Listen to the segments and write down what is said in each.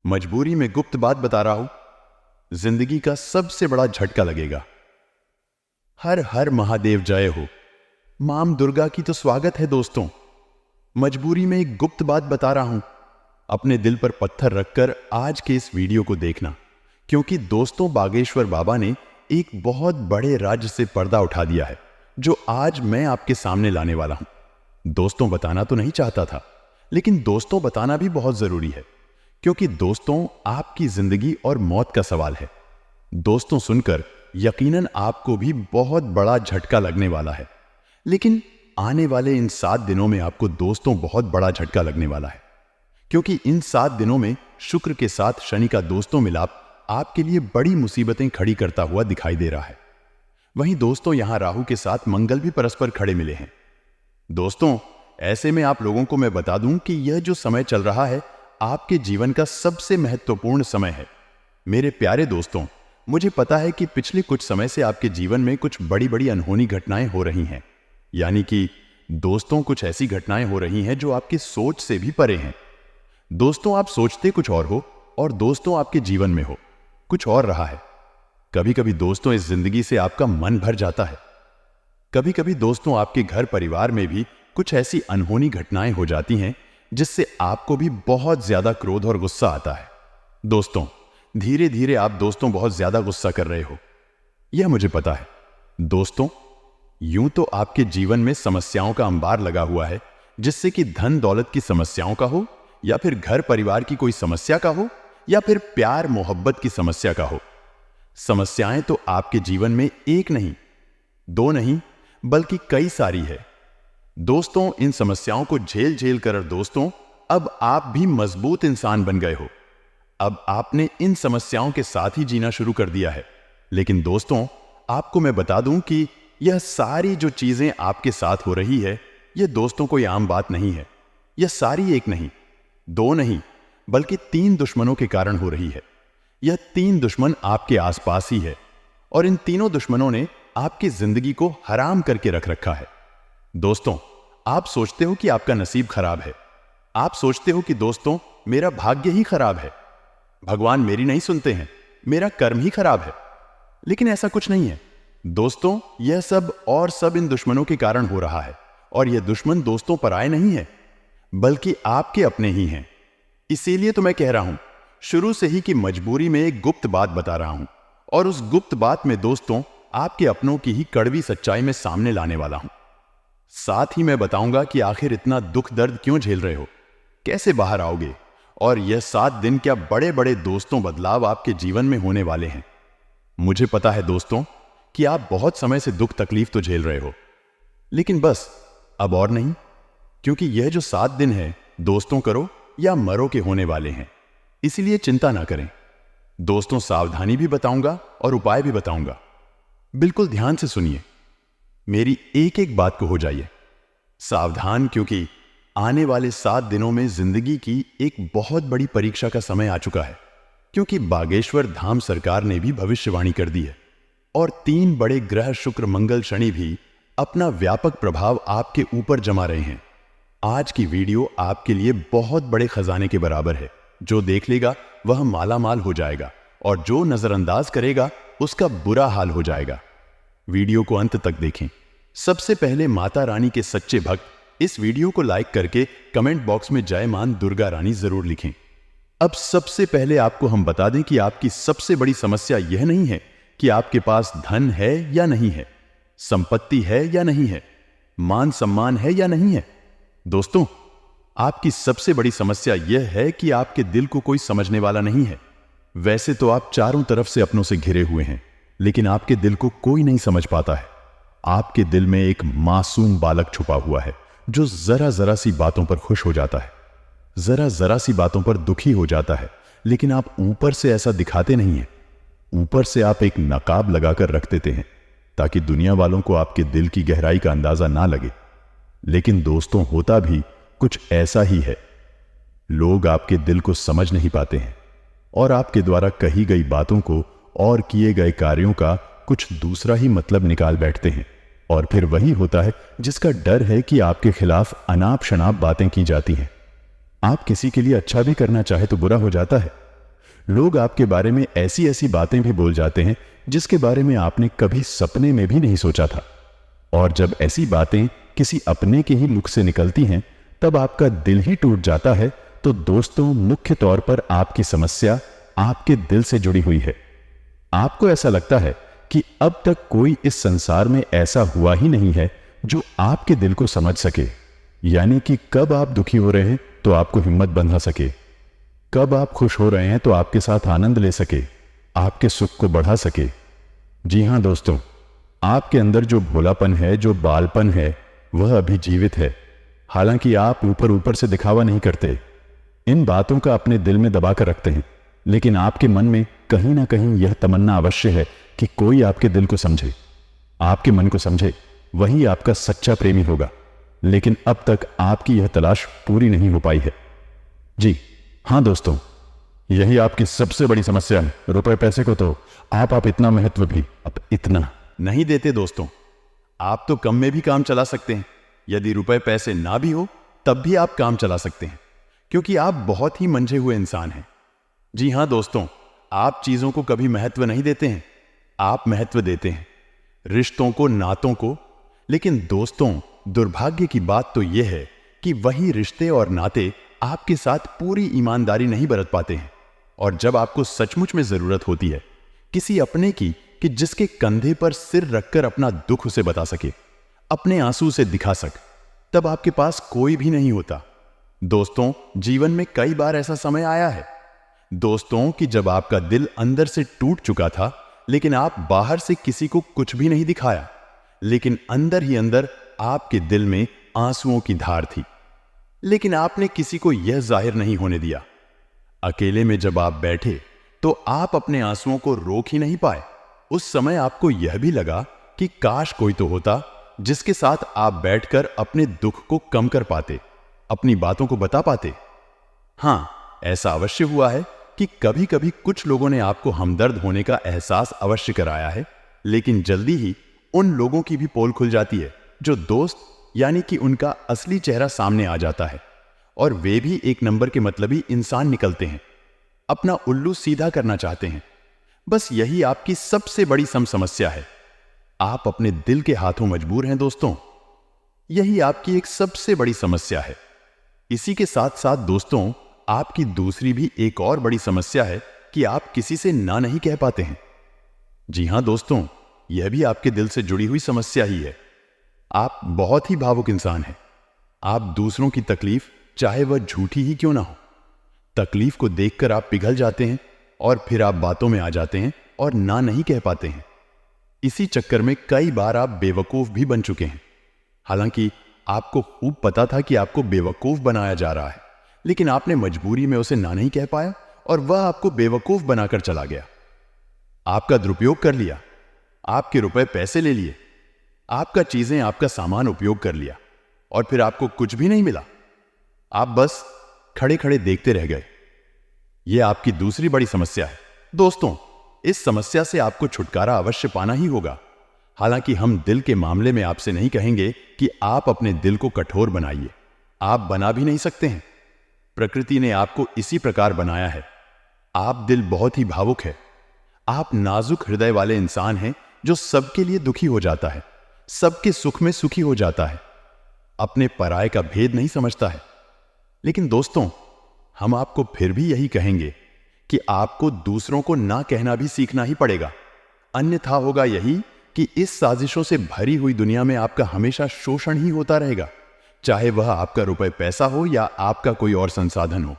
मजबूरी में गुप्त बात बता रहा हूं। जिंदगी का सबसे बड़ा झटका लगेगा। हर हर महादेव जय हो। मां दुर्गा की तो स्वागत है दोस्तों। मजबूरी में एक गुप्त बात बता रहा हूं। अपने दिल पर पत्थर रखकर आज के इस वीडियो को देखना, क्योंकि दोस्तों बागेश्वर बाबा ने एक बहुत बड़े राज्य से पर्दा उठा दिया है, जो आज मैं आपके सामने लाने वाला हूं। दोस्तों बताना तो नहीं चाहता था, लेकिन दोस्तों बताना भी बहुत जरूरी है, क्योंकि दोस्तों आपकी जिंदगी और मौत का सवाल है। दोस्तों सुनकर यकीनन आपको भी बहुत बड़ा झटका लगने वाला है, लेकिन आने वाले इन 7 दिनों में आपको दोस्तों बहुत बड़ा झटका लगने वाला है, क्योंकि इन 7 दिनों में शुक्र के साथ शनि का दोस्तों मिलाप आपके लिए बड़ी मुसीबतें खड़ी करता हुआ दिखाई दे रहा है। वहीं दोस्तों यहां राहु के साथ मंगल भी परस्पर खड़े मिले हैं। दोस्तों ऐसे में आप लोगों को मैं बता दूं कि यह जो समय चल रहा है आपके जीवन का सबसे महत्वपूर्ण समय है। मेरे प्यारे दोस्तों, मुझे पता है कि पिछले कुछ समय से आपके जीवन में कुछ बड़ी बड़ी अनहोनी घटनाएं हो रही हैं। यानी कि दोस्तों कुछ ऐसी घटनाएं हो रही हैं जो आपकी सोच से भी परे हैं। दोस्तों आप सोचते कुछ और हो और दोस्तों आपके जीवन में हो कुछ और रहा है। कभी कभी दोस्तों इस जिंदगी से आपका मन भर जाता है। कभी कभी दोस्तों आपके घर परिवार में भी कुछ ऐसी अनहोनी घटनाएं हो जाती हैं जिससे आपको भी बहुत ज्यादा क्रोध और गुस्सा आता है। दोस्तों धीरे धीरे आप दोस्तों बहुत ज्यादा गुस्सा कर रहे हो, यह मुझे पता है। दोस्तों यूं तो आपके जीवन में समस्याओं का अंबार लगा हुआ है, जिससे कि धन दौलत की समस्याओं का हो, या फिर घर परिवार की कोई समस्या का हो, या फिर प्यार मोहब्बत की समस्या का हो। समस्याएं तो आपके जीवन में एक नहीं, दो नहीं, बल्कि कई सारी है। दोस्तों इन समस्याओं को झेल झेल कर दोस्तों अब आप भी मजबूत इंसान बन गए हो। अब आपने इन समस्याओं के साथ ही जीना शुरू कर दिया है। लेकिन दोस्तों आपको मैं बता दूं कि यह सारी जो चीजें आपके साथ हो रही है, यह दोस्तों कोई आम बात नहीं है। यह सारी एक नहीं, दो नहीं, बल्कि 3 दुश्मनों के कारण हो रही है। यह 3 दुश्मन आपके आसपास ही है, और इन तीनों दुश्मनों ने आपकी जिंदगी को हराम करके रख रखा है। दोस्तों आप सोचते हो कि आपका नसीब खराब है। आप सोचते हो कि दोस्तों मेरा भाग्य ही खराब है, भगवान मेरी नहीं सुनते हैं, मेरा कर्म ही खराब है। लेकिन ऐसा कुछ नहीं है दोस्तों। यह सब और सब इन दुश्मनों के कारण हो रहा है, और यह दुश्मन दोस्तों पराये नहीं है, बल्कि आपके अपने ही हैं। इसीलिए तो मैं कह रहा हूं शुरू से ही कि मजबूरी में एक गुप्त बात बता रहा हूं, और उस गुप्त बात में दोस्तों आपके अपनों की ही कड़वी सच्चाई में सामने लाने वाला हूं। साथ ही मैं बताऊंगा कि आखिर इतना दुख दर्द क्यों झेल रहे हो, कैसे बाहर आओगे, और यह 7 दिन क्या बड़े बड़े दोस्तों बदलाव आपके जीवन में होने वाले हैं। मुझे पता है दोस्तों कि आप बहुत समय से दुख तकलीफ तो झेल रहे हो, लेकिन बस अब और नहीं, क्योंकि यह जो 7 दिन है दोस्तों करो या मरो के होने वाले हैं। इसीलिए चिंता ना करें दोस्तों। सावधानी भी बताऊंगा और उपाय भी बताऊंगा। बिल्कुल ध्यान से सुनिए, मेरी एक एक बात को हो जाइए सावधान, क्योंकि आने वाले 7 दिनों में जिंदगी की एक बहुत बड़ी परीक्षा का समय आ चुका है। क्योंकि बागेश्वर धाम सरकार ने भी भविष्यवाणी कर दी है, और 3 बड़े ग्रह शुक्र मंगल शनि भी अपना व्यापक प्रभाव आपके ऊपर जमा रहे हैं। आज की वीडियो आपके लिए बहुत बड़े खजाने के बराबर है। जो देख लेगा वह माला माल हो जाएगा, और जो नजरअंदाज करेगा उसका बुरा हाल हो जाएगा। वीडियो को अंत तक देखें। सबसे पहले माता रानी के सच्चे भक्त इस वीडियो को लाइक करके कमेंट बॉक्स में जय मां दुर्गा रानी जरूर लिखें। अब सबसे पहले आपको हम बता दें कि आपकी सबसे बड़ी समस्या यह नहीं है कि आपके पास धन है या नहीं है, संपत्ति है या नहीं है, मान सम्मान है या नहीं है। दोस्तों आपकी सबसे बड़ी समस्या यह है कि आपके दिल को कोई समझने वाला नहीं है। वैसे तो आप चारों तरफ से अपनों से घिरे हुए हैं, लेकिन आपके दिल को कोई नहीं समझ पाता है। आपके दिल में एक मासूम बालक छुपा हुआ है, जो जरा जरा सी बातों पर खुश हो जाता है, जरा जरा सी बातों पर दुखी हो जाता है। लेकिन आप ऊपर से ऐसा दिखाते नहीं हैं। ऊपर से आप एक नकाब लगाकर रख देते हैं, ताकि दुनिया वालों को आपके दिल की गहराई का अंदाजा ना लगे। लेकिन दोस्तों होता भी कुछ ऐसा ही है। लोग आपके दिल को समझ नहीं पाते हैं, और आपके द्वारा कही गई बातों को और किए गए कार्यों का कुछ दूसरा ही मतलब निकाल बैठते हैं। और फिर वही होता है जिसका डर है कि आपके खिलाफ अनाप शनाप बातें की जाती हैं। आप किसी के लिए अच्छा भी करना चाहे तो बुरा हो जाता है, लोग आपके बारे में ऐसी ऐसी बातें भी बोल जाते हैं जिसके बारे में आपने कभी सपने में भी नहीं सोचा था। और जब ऐसी बातें किसी अपने के ही मुख से निकलती हैं तब आपका दिल ही टूट जाता है। तो दोस्तों, मुख्य तौर पर आपकी समस्या आपके दिल से जुड़ी हुई है। आपको ऐसा लगता है कि अब तक कोई इस संसार में ऐसा हुआ ही नहीं है जो आपके दिल को समझ सके। यानी कि कब आप दुखी हो रहे हैं तो आपको हिम्मत बंधा सके, कब आप खुश हो रहे हैं तो आपके साथ आनंद ले सके, आपके सुख को बढ़ा सके। जी हां दोस्तों, आपके अंदर जो भोलापन है, जो बालपन है, वह अभी जीवित है। हालांकि आप ऊपर ऊपर से दिखावा नहीं करते, इन बातों का अपने दिल में दबा कर रखते हैं, लेकिन आपके मन में कहीं ना कहीं यह तमन्ना अवश्य है कि कोई आपके दिल को समझे, आपके मन को समझे, वही आपका सच्चा प्रेमी होगा। लेकिन अब तक आपकी यह तलाश पूरी नहीं हो पाई है। जी हां दोस्तों, यही आपकी सबसे बड़ी समस्या है। रुपए पैसे को तो आप इतना महत्व भी अब इतना नहीं देते। दोस्तों, आप तो कम में भी काम चला सकते हैं। यदि रुपए पैसे ना भी हो तब भी आप काम चला सकते हैं, क्योंकि आप बहुत ही मंझे हुए इंसान हैं। जी हां दोस्तों, आप चीजों को कभी महत्व नहीं देते हैं, आप महत्व देते हैं रिश्तों को, नातों को। लेकिन दोस्तों, दुर्भाग्य की बात तो यह है कि वही रिश्ते और नाते आपके साथ पूरी ईमानदारी नहीं बरत पाते हैं। और जब आपको सचमुच में जरूरत होती है किसी अपने की कि जिसके कंधे पर सिर रखकर अपना दुख उसे बता सके, अपने आंसू से दिखा सक, तब आपके पास कोई भी नहीं होता। दोस्तों, जीवन में कई बार ऐसा समय आया है दोस्तों कि जब आपका दिल अंदर से टूट चुका था, लेकिन आप बाहर से किसी को कुछ भी नहीं दिखाया, लेकिन अंदर ही अंदर आपके दिल में आंसुओं की धार थी, लेकिन आपने किसी को यह जाहिर नहीं होने दिया। अकेले में जब आप बैठे तो आप अपने आंसुओं को रोक ही नहीं पाए। उस समय आपको यह भी लगा कि काश कोई तो होता जिसके साथ आप बैठकर अपने दुख को कम कर पाते, अपनी बातों को बता पाते। हां, ऐसा अवश्य हुआ है कि कभी कभी कुछ लोगों ने आपको हमदर्द होने का एहसास अवश्य कराया है, लेकिन जल्दी ही उन लोगों की भी पोल खुल जाती है जो दोस्त, यानी कि उनका असली चेहरा सामने आ जाता है, और वे भी एक नंबर के मतलबी इंसान निकलते हैं, अपना उल्लू सीधा करना चाहते हैं। बस यही आपकी सबसे बड़ी समस्या है। आप अपने दिल के हाथों मजबूर हैं दोस्तों, यही आपकी एक सबसे बड़ी समस्या है। इसी के साथ साथ दोस्तों, आपकी दूसरी भी एक और बड़ी समस्या है कि आप किसी से ना नहीं कह पाते हैं। जी हां दोस्तों, यह भी आपके दिल से जुड़ी हुई समस्या ही है। आप बहुत ही भावुक इंसान हैं। आप दूसरों की तकलीफ, चाहे वह झूठी ही क्यों ना हो, तकलीफ को देखकर आप पिघल जाते हैं और फिर आप बातों में आ जाते हैं और ना नहीं कह पाते हैं। इसी चक्कर में कई बार आप बेवकूफ भी बन चुके हैं। हालांकि आपको खूब पता था कि आपको बेवकूफ बनाया जा रहा है, लेकिन आपने मजबूरी में उसे ना नहीं कह पाया और वह आपको बेवकूफ बनाकर चला गया। आपका दुरुपयोग कर लिया, आपके रुपए पैसे ले लिए, आपका चीजें, आपका सामान उपयोग कर लिया, और फिर आपको कुछ भी नहीं मिला। आप बस खड़े खड़े देखते रह गए। यह आपकी दूसरी बड़ी समस्या है। दोस्तों, इस समस्या से आपको छुटकारा अवश्य पाना ही होगा। हालांकि हम दिल के मामले में आपसे नहीं कहेंगे कि आप अपने दिल को कठोर बनाइए, आप बना भी नहीं सकते हैं। प्रकृति ने आपको इसी प्रकार बनाया है। आप दिल बहुत ही भावुक है। आप नाजुक हृदय वाले इंसान हैं जो सबके लिए दुखी हो जाता है, सबके सुख में सुखी हो जाता है, अपने पराये का भेद नहीं समझता है। लेकिन दोस्तों, हम आपको फिर भी यही कहेंगे कि आपको दूसरों को ना कहना भी सीखना ही पड़ेगा। अन्यथा होगा यही कि इस साजिशों से भरी हुई दुनिया में आपका हमेशा शोषण ही होता रहेगा, चाहे वह आपका रुपए पैसा हो या आपका कोई और संसाधन हो।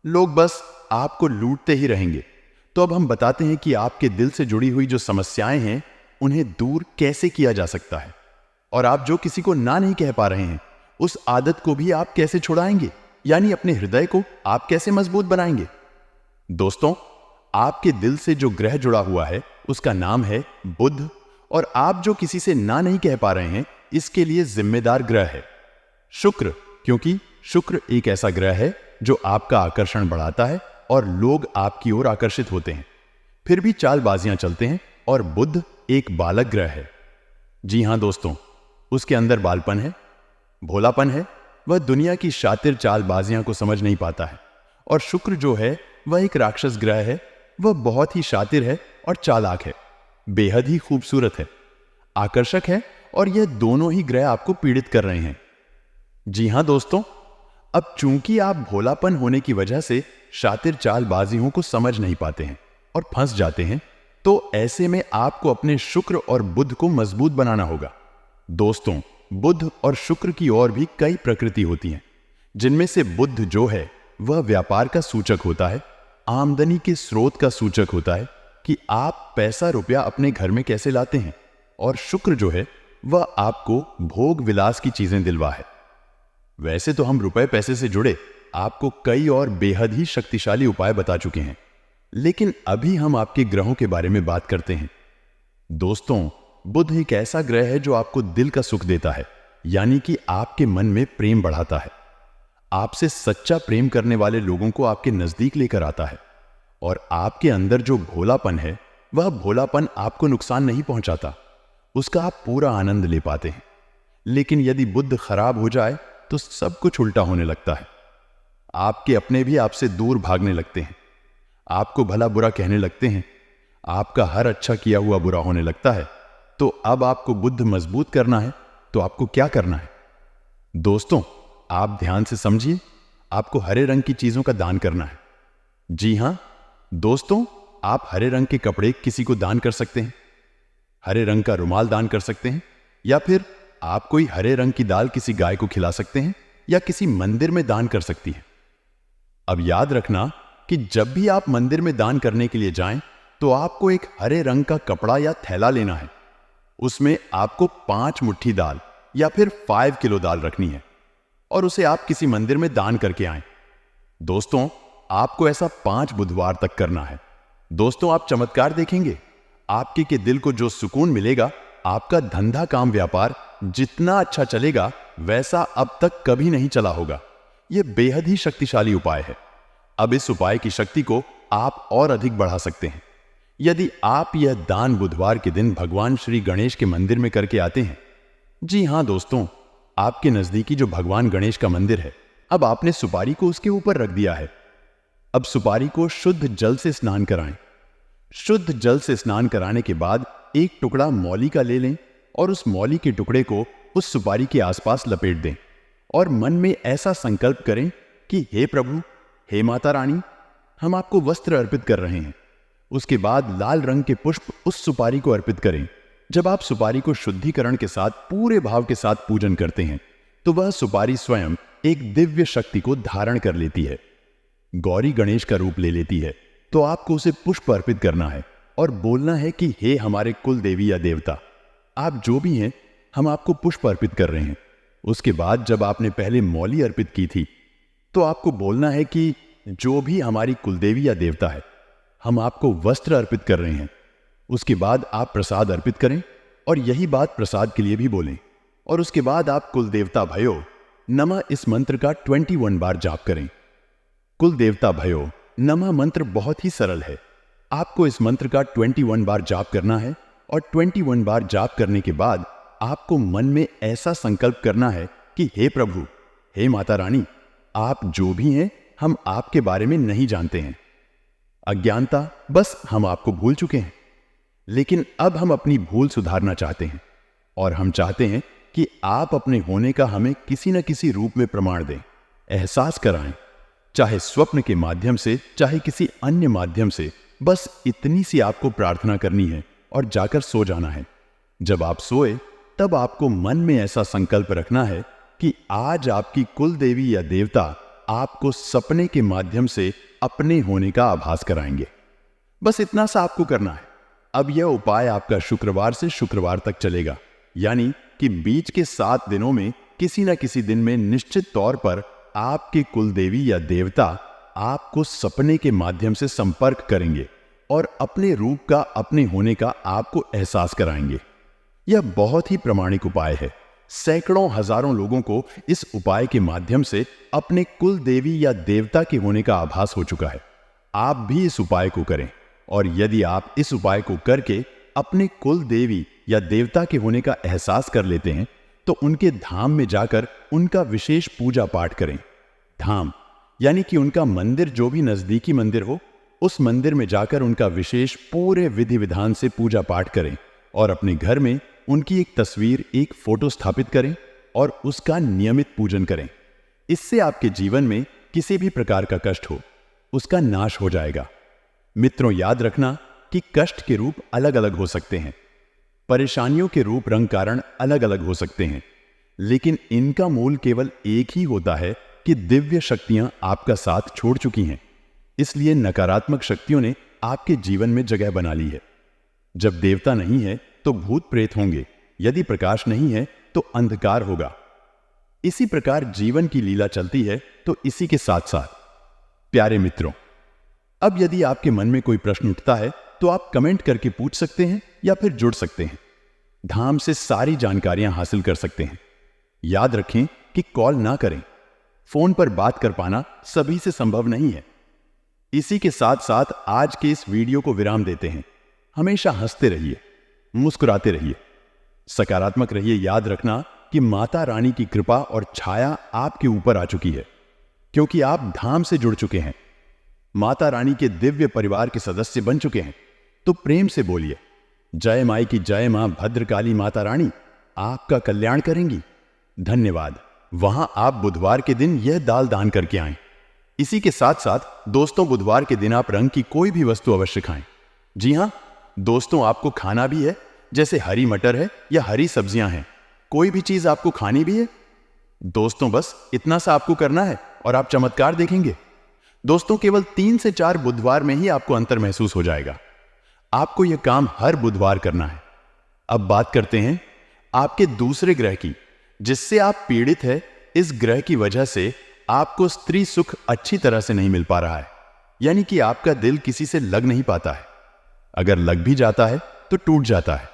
लोग बस आपको लूटते ही रहेंगे। तो अब हम बताते हैं कि आपके दिल से जुड़ी हुई जो समस्याएं हैं उन्हें दूर कैसे किया जा सकता है, और आप जो किसी को ना नहीं कह पा रहे हैं उस आदत को भी आप कैसे छुड़ाएंगे, यानी अपने हृदय को आप कैसे मजबूत बनाएंगे। दोस्तों, आपके दिल से जो ग्रह जुड़ा हुआ है उसका नाम है बुध, और आप जो किसी से ना नहीं कह पा रहे हैं इसके लिए जिम्मेदार ग्रह है शुक्र, क्योंकि शुक्र एक ऐसा ग्रह है जो आपका आकर्षण बढ़ाता है और लोग आपकी ओर आकर्षित होते हैं, फिर भी चालबाजियां चलते हैं, और बुध एक बालक ग्रह है। जी हां दोस्तों, उसके अंदर बालपन है, भोलापन है, वह दुनिया की शातिर चालबाजियां को समझ नहीं पाता है। और शुक्र जो है वह एक राक्षस ग्रह है। वह बहुत ही शातिर है और चालाक है, बेहद ही खूबसूरत है, आकर्षक है, और यह दोनों ही ग्रह आपको पीड़ित कर रहे हैं। जी हां दोस्तों, अब चूंकि आप भोलापन होने की वजह से शातिर चालबाजियों को समझ नहीं पाते हैं और फंस जाते हैं, तो ऐसे में आपको अपने शुक्र और बुध को मजबूत बनाना होगा। दोस्तों, बुध और शुक्र की और भी कई प्रकृति होती हैं, जिनमें से बुध जो है वह व्यापार का सूचक होता है, आमदनी के स्रोत का सूचक होता है कि आप पैसा रुपया अपने घर में कैसे लाते हैं, और शुक्र जो है वह आपको भोग विलास की चीजें दिलवा है। वैसे तो हम रुपए पैसे से जुड़े आपको कई और बेहद ही शक्तिशाली उपाय बता चुके हैं, लेकिन अभी हम आपके ग्रहों के बारे में बात करते हैं। दोस्तों, बुध एक ऐसा ग्रह है जो आपको दिल का सुख देता है, यानी कि आपके मन में प्रेम बढ़ाता है, आपसे सच्चा प्रेम करने वाले लोगों को आपके नजदीक लेकर आता है, और आपके अंदर जो भोलापन है वह भोलापन आपको नुकसान नहीं पहुंचाता, उसका आप पूरा आनंद ले पाते हैं। लेकिन यदि बुध खराब हो जाए तो सब कुछ उल्टा होने लगता है। आपके अपने भी आपसे दूर भागने लगते हैं, आपको भला बुरा कहने लगते हैं, आपका हर अच्छा किया हुआ बुरा होने लगता है। तो अब आपको बुद्ध मजबूत करना है, तो आपको क्या करना है? दोस्तों, आप ध्यान से समझिए, आपको हरे रंग की चीजों का दान करना है। जी हां दोस्तों, आप हरे रंग के कपड़े किसी को दान कर सकते हैं, हरे रंग का रुमाल दान कर सकते हैं, या फिर आप कोई हरे रंग की दाल किसी गाय को खिला सकते हैं, या किसी मंदिर में दान कर सकती हैं। अब याद रखना कि जब भी आप मंदिर में दान करने के लिए जाएं, तो आपको एक हरे रंग का कपड़ा या थैला लेना है। उसमें आपको 5 मुट्ठी दाल या फिर 5 किलो दाल रखनी है, और उसे आप किसी मंदिर में दान करके आएं। दोस्तों, आपको ऐसा 5 बुधवार तक करना है। दोस्तों, आप चमत्कार देखेंगे, आपके के दिल को जो सुकून मिलेगा, आपका धंधा काम व्यापार जितना अच्छा चलेगा वैसा अब तक कभी नहीं चला होगा। यह बेहद ही शक्तिशाली उपाय है। अब इस उपाय की शक्ति को आप और अधिक बढ़ा सकते हैं यदि आप यह दान बुधवार के दिन भगवान श्री गणेश के मंदिर में करके आते हैं। जी हां दोस्तों, आपके नजदीकी जो भगवान गणेश का मंदिर है, अब आपने सुपारी को उसके ऊपर रख दिया है। अब सुपारी को शुद्ध जल से स्नान कराएं। शुद्ध जल से स्नान कराने के बाद एक टुकड़ा मौली का ले लें और उस मौली के टुकड़े को उस सुपारी के आसपास लपेट दें और मन में ऐसा संकल्प करें कि हे प्रभु, हे माता रानी, हम आपको वस्त्र अर्पित कर रहे हैं। उसके बाद लाल रंग के पुष्प उस सुपारी को अर्पित करें। जब आप सुपारी को शुद्धिकरण के साथ पूरे भाव के साथ पूजन करते हैं, तो वह सुपारी स्वयं एक दिव्य शक्ति को धारण कर लेती है, गौरी गणेश का रूप ले लेती है। तो आपको उसे पुष्प अर्पित करना है और बोलना है कि हे हमारे कुल देवी या देवता, आप जो भी हैं, हम आपको पुष्प अर्पित कर रहे हैं। उसके बाद जब आपने पहले मौली अर्पित की थी, तो आपको बोलना है कि जो भी हमारी कुलदेवी या देवता है, हम आपको वस्त्र अर्पित कर रहे हैं। उसके बाद आप प्रसाद अर्पित करें और यही बात प्रसाद के लिए भी बोलें। और उसके बाद आप कुलदेवता भयो नमः इस मंत्र का 21 बार जाप करें। कुलदेवता भयो नमः मंत्र बहुत ही सरल है। आपको इस मंत्र का 21 बार जाप करना है और 21 बार जाप करने के बाद आपको मन में ऐसा संकल्प करना है कि हे प्रभु, हे माता रानी, आप जो भी हैं, हम आपके बारे में नहीं जानते हैं। अज्ञानता, बस हम आपको भूल चुके हैं। लेकिन अब हम अपनी भूल सुधारना चाहते हैं और हम चाहते हैं कि आप अपने होने का हमें किसी न किसी रूप में प्रमाण दें, एहसास कराएं, चाहे स्वप्न के माध्यम से, चाहे किसी अन्य माध्यम से। बस इतनी सी आपको प्रार्थना करनी है और जाकर सो जाना है। जब आप सोए, तब आपको मन में ऐसा संकल्प रखना है कि आज आपकी कुल देवी या देवता आपको सपने के माध्यम से अपने होने का आभास कराएंगे। बस इतना सा आपको करना है। अब यह उपाय आपका शुक्रवार से शुक्रवार तक चलेगा, यानी कि बीच के 7 दिनों में किसी न किसी दिन में निश्चित तौर पर आपके कुल देवी या देवता आपको सपने के माध्यम से संपर्क करेंगे और अपने रूप का, अपने होने का आपको एहसास कराएंगे। यह बहुत ही प्रामाणिक उपाय है। सैकड़ों हजारों लोगों को इस उपाय के माध्यम से अपने कुल देवी या देवता के होने का आभास हो चुका है। आप भी इस उपाय को करें और यदि आप इस उपाय को करके अपने कुल देवी या देवता के होने का एहसास कर लेते हैं, तो उनके धाम में जाकर उनका विशेष पूजा पाठ करें। धाम यानी कि उनका मंदिर जो भी नजदीकी मंदिर हो, उस मंदिर में जाकर उनका विशेष पूरे विधि विधान से पूजा पाठ करें और अपने घर में उनकी एक तस्वीर, एक फोटो स्थापित करें और उसका नियमित पूजन करें। इससे आपके जीवन में किसी भी प्रकार का कष्ट हो, उसका नाश हो जाएगा। मित्रों, याद रखना कि कष्ट के रूप अलग अलग हो सकते हैं, परेशानियों के रूप रंग कारण अलग अलग हो सकते हैं, लेकिन इनका मूल केवल एक ही होता है कि दिव्य शक्तियां आपका साथ छोड़ चुकी हैं। इसलिए नकारात्मक शक्तियों ने आपके जीवन में जगह बना ली है। जब देवता नहीं है तो भूत प्रेत होंगे, यदि प्रकाश नहीं है तो अंधकार होगा। इसी प्रकार जीवन की लीला चलती है। तो इसी के साथ साथ प्यारे मित्रों, अब यदि आपके मन में कोई प्रश्न उठता है तो आप कमेंट करके पूछ सकते हैं या फिर जुड़ सकते हैं। धाम से सारी जानकारियां हासिल कर सकते हैं। याद रखें कि कॉल ना करें, फोन पर बात कर पाना सभी से संभव नहीं है। इसी के साथ साथ आज के इस वीडियो को विराम देते हैं। हमेशा हंसते रहिए, मुस्कुराते रहिए, सकारात्मक रहिए। याद रखना कि माता रानी की कृपा और छाया आपके ऊपर आ चुकी है, क्योंकि आप धाम से जुड़ चुके हैं, माता रानी के दिव्य परिवार के सदस्य बन चुके हैं। तो प्रेम से बोलिए, जय माई की जय, मां भद्रकाली माता रानी आपका कल्याण करेंगी। धन्यवाद। वहां आप बुधवार के दिन यह दाल दान करके आएं। इसी के साथ साथ दोस्तों, बुधवार के दिन आप रंग की कोई भी वस्तु अवश्य खाएं। जी हां दोस्तों, आपको खाना भी है, जैसे हरी मटर है या हरी सब्जियां हैं, कोई भी चीज आपको खानी भी है। दोस्तों, बस इतना सा आपको करना है और आप चमत्कार देखेंगे। दोस्तों, केवल 3 से 4 बुधवार में ही आपको अंतर महसूस हो जाएगा। आपको यह काम हर बुधवार करना है। अब बात करते हैं आपके दूसरे ग्रह की, जिससे आप पीड़ित है। इस ग्रह की वजह से आपको स्त्री सुख अच्छी तरह से नहीं मिल पा रहा है, यानी कि आपका दिल किसी से लग नहीं पाता है। अगर लग भी जाता है तो टूट जाता है।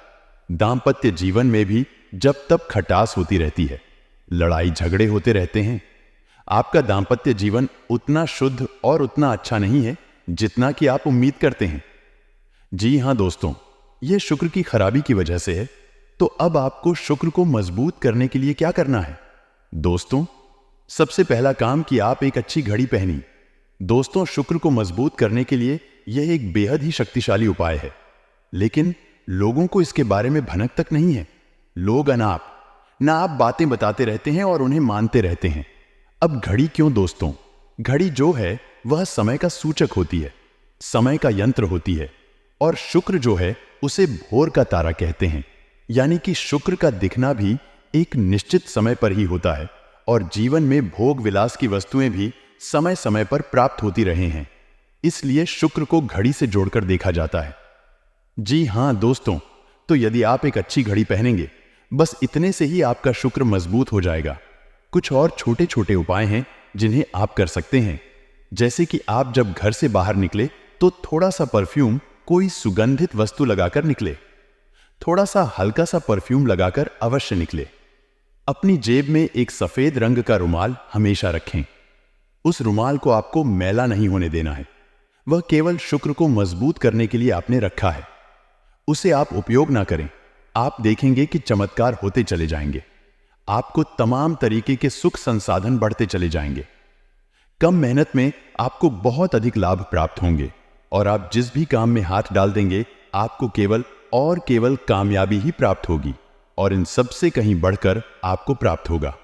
दाम्पत्य जीवन में भी जब तब खटास होती रहती है, लड़ाई झगड़े होते रहते हैं। आपका दाम्पत्य जीवन उतना शुद्ध और उतना अच्छा नहीं है जितना कि आप उम्मीद करते हैं। जी हां दोस्तों, यह शुक्र की खराबी की वजह से है। तो अब आपको शुक्र को मजबूत करने के लिए क्या करना है? दोस्तों, सबसे पहला काम कि आप एक अच्छी घड़ी पहनी। दोस्तों, शुक्र को मजबूत करने के लिए यह एक बेहद ही शक्तिशाली उपाय है, लेकिन लोगों को इसके बारे में भनक तक नहीं है। लोग अनाप ना आप बातें बताते रहते हैं और उन्हें मानते रहते हैं। अब घड़ी क्यों दोस्तों? घड़ी जो है वह समय का सूचक होती है, समय का यंत्र होती है, और शुक्र जो है उसे भोर का तारा कहते हैं। यानी कि शुक्र का दिखना भी एक निश्चित समय पर ही होता है, और जीवन में भोग विलास की वस्तुएं भी समय समय पर प्राप्त होती रहे हैं। इसलिए शुक्र को घड़ी से जोड़कर देखा जाता है। जी हां दोस्तों, तो यदि आप एक अच्छी घड़ी पहनेंगे, बस इतने से ही आपका शुक्र मजबूत हो जाएगा। कुछ और छोटे छोटे उपाय हैं जिन्हें आप कर सकते हैं, जैसे कि आप जब घर से बाहर निकले तो थोड़ा सा परफ्यूम, कोई सुगंधित वस्तु लगाकर निकले। थोड़ा सा हल्का सा परफ्यूम लगाकर अवश्य निकले। अपनी जेब में एक सफेद रंग का रुमाल हमेशा रखें। उस रुमाल को आपको मैला नहीं होने देना है। वह केवल शुक्र को मजबूत करने के लिए आपने रखा है। उसे आप उपयोग ना करें। आप देखेंगे कि चमत्कार होते चले जाएंगे। आपको तमाम तरीके के सुख संसाधन बढ़ते चले जाएंगे। कम मेहनत में आपको बहुत अधिक लाभ प्राप्त होंगे, और आप जिस भी काम में हाथ डाल देंगे आपको केवल और केवल कामयाबी ही प्राप्त होगी, और इन सब से कहीं बढ़कर आपको प्राप्त होगा।